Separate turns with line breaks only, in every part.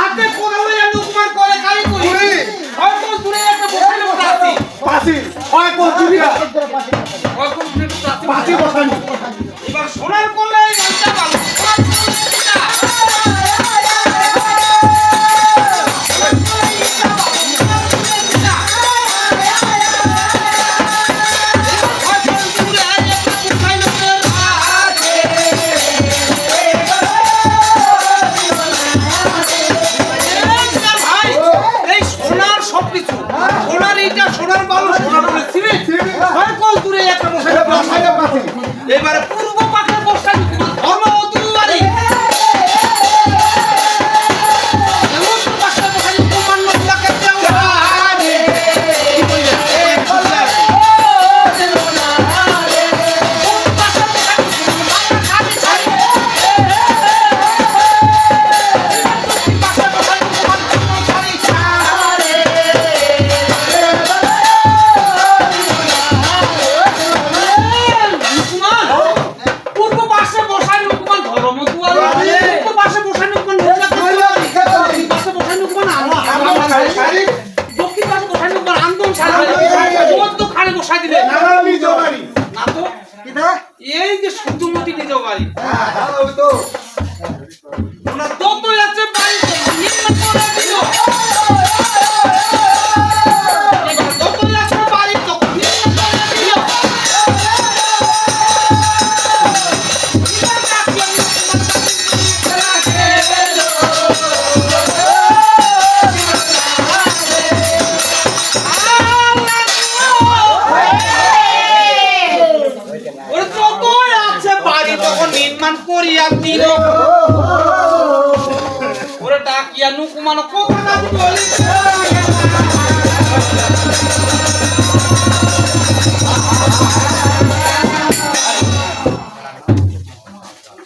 আপনি কোথাও অনুমান করে কাই করি হয়তো দূরে একটা বসাইলে বসা আছি
পাশি হয় কোন দিবিরা
হয়তো দূরে একটা
পাশি বসানি
এবার সোনার কোলে এই গানটা ভালো এবারে পূর্ব পাখের বর্ষা ধর্ম দুয়ারি এই যে সূর্যমতি নিজ বাড়ি ওনার যত আছে বাড়ি নির্মাণ করে দিল যত আছে বাড়ি তো নির্মাণ করে দিল নির্মাণ করিয়া দিল ওরে ডাকিয়া নুকুমান কথা না বলি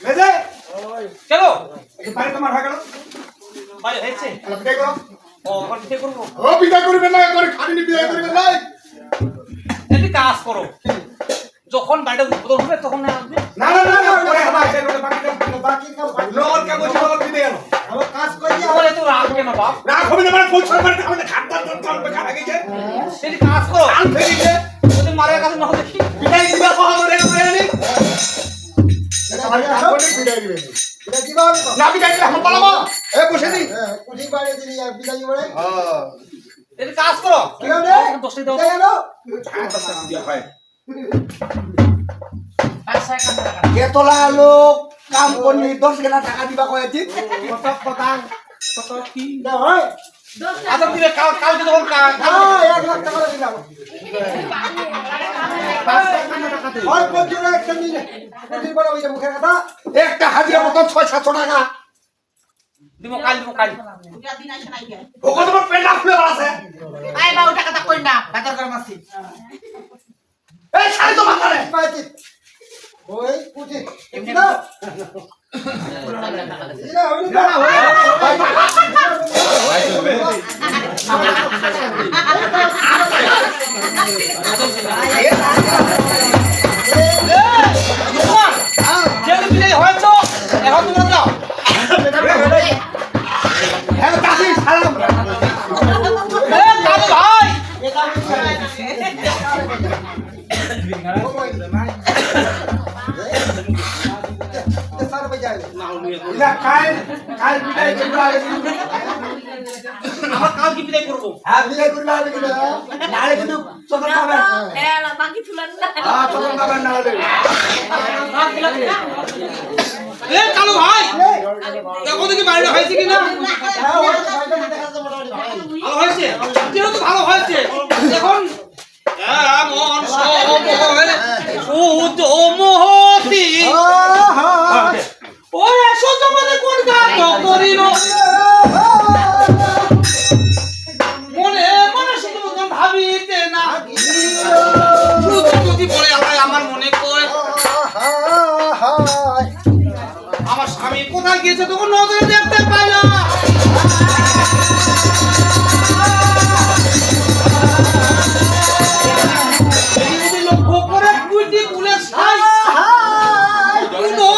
মেজে
চলো
এই বাড়ি তোমার হয়ে গেল
বাড়ি হয়েছে
বিদায় করো
ও এখন বিয়ে করবো
ও বিদায় করবে না করে খালি বিদায় করবে না
একটি কাজ করো যখন বাড়িটা উদ্বোধন হবে তখন আসবে
না না না করে বাকি কাম লোর কা বসে বাবা বিদায় গেল আমার কাজ করি
বলে তো রাগ কেন বাপ
রাগ হবে না মানে পৌঁছার পরে আমাদের খাদ্দার দর কাম বেকা লাগে যে
সেটি কাজ করো
আল ফেরিছে
ওদের মারের কাছে না দেখি
বিদায় দিবা কহ আমারে মারেনি বিদায় দিবে বিদায় দিবা না বিদায় দিলে हम পালাবো এ বসে দি কুঠি বাড়ি দিলি আর বিদায় দিবরে হ্যাঁ
এটি কাজ করো
কি হবে
দশটি দাও
দিয়া হয়
কেতলা লোক কাম করলি 10 গেলা টাকা দিবা কয়েছি
কথা কি
না হয়
আচ্ছা দিলে কালকে তখন
হ্যাঁ 1 লাখ টাকা দিলাম ওই পঞ্চুরা একটা নিলে প্রতিদিন বড় ওই যে মুখের কথা একটা হাজিরা মতন 6-700 টাকা
দিব কাল
দিন আসে নাই কে
ও কত বড় পেন্ডা খুলে আছে
আই বাবু টাকাটা কই না বাজার করে মাসি
এই শাড়ি তো মাথারে
পাইছি ওই কুচি এমনি না দিলা হইলো না
বিদায় হয়েছো এখন তোমরা যাও
হ্যাঁ দাদি সালাম
কালু ভাই
স্যার ভাই যাই
ইলা কাল বিদায় করবা
আমার কাল কি বিদায় করবো
হ্যাঁ বিদায় করলা হবে কি নালে কিন্তু চকর পাবেন
হ্যাঁ বাকি ফুলান না
হ্যাঁ চকর পাবেন নালে
এ কালু ভাই দেখো দেখি বাইরে হয়েছে কিনা
হ্যাঁ ওই ভাইটা দেখা যাচ্ছে মোটামুটি
ভালো হয়েছে যেহেতু ভালো হয়েছে এখন এমন সময় সূর্য মহতি ওই সূর্য মানে কোন গান করিল মনে মনে শুধু ভাবিতে না সূর্য যদি বলে আমার মনে কয় আমার স্বামী কোথায় গিয়েছে তখন নজরে দেখতে পাই না লক্ষ্য করে কুইটি কুলের সাই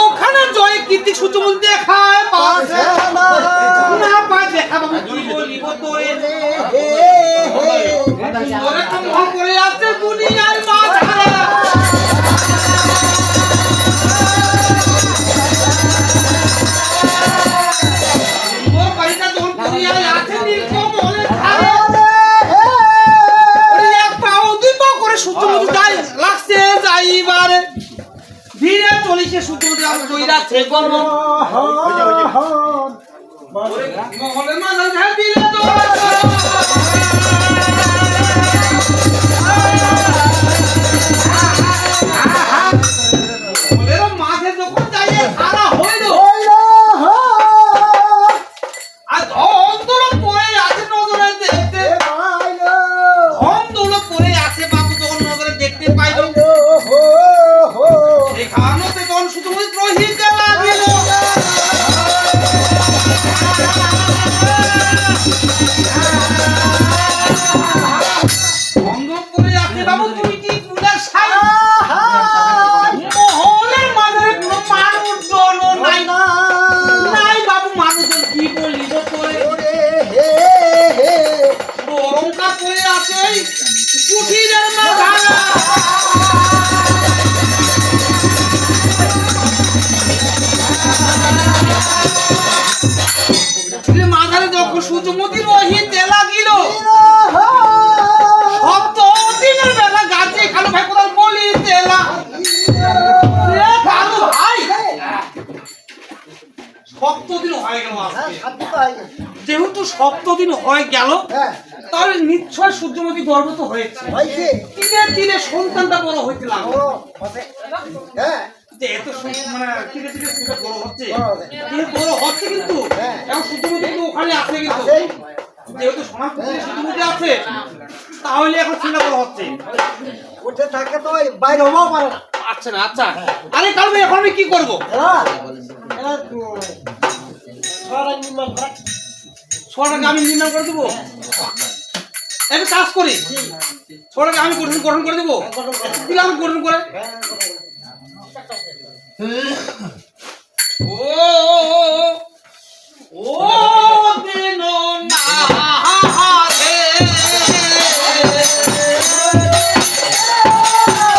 ওখানে জয় কীর্তি সূর্যমুখী দেখায় পাশে দেখবো মোহনের মাঝে ঝাল দিলে তো মোহনের মাঝে যখন যাইয়ে খারা হইল আর ধন্দুলো পড়ে আছে নজরে দেখতে ধন্দুলো পড়ে আছে বাবু যখন নজরে দেখতে পাইল এখানে তখন শুধু রহিতে লাগিল ধন্দ পড়ে আছে বাবু তুই কি পূজার সাই মোহনের মাঝে কোনো মানুষজন নাই নাই বাবু মানুষজন কি বলিব করে গরমটা পড়ে আছে কুঠিরের মাঝারা মাঝারে যখন সূর্যমতি রহিতে লাগিল সপ্ত দিনের বেলা গাছে খালো ভাই কোথাও বলিতে ভাই সপ্তদিন হয়ে গেল আজকে যেহেতু সপ্তদিন হয়ে গেল তাহলে নিশ্চয় সূর্যমতি গর্ভত হয়েছে ধীরে ধীরে সন্তানটা বড় হইতে লাগলো যে এত মানে ধীরে ধীরে সেটা বড় হচ্ছে বড় হচ্ছে কিন্তু এখন সূর্যমতি কিন্তু ওখানে আছে কিন্তু যেহেতু সমাজ সূর্যমতি আছে তাহলে এখন সেটা বড় হচ্ছে
উঠে থাকে তো বাইরে হওয়াও পারে না
আচ্ছা না আচ্ছা আরে কাল ভাই এখন আমি কি করবো ছোটটাকে আমি নির্মাণ করে দেবো একটা কাজ করি ছোটটাকে আমি গঠন করে দেবো দিলাম গঠন করে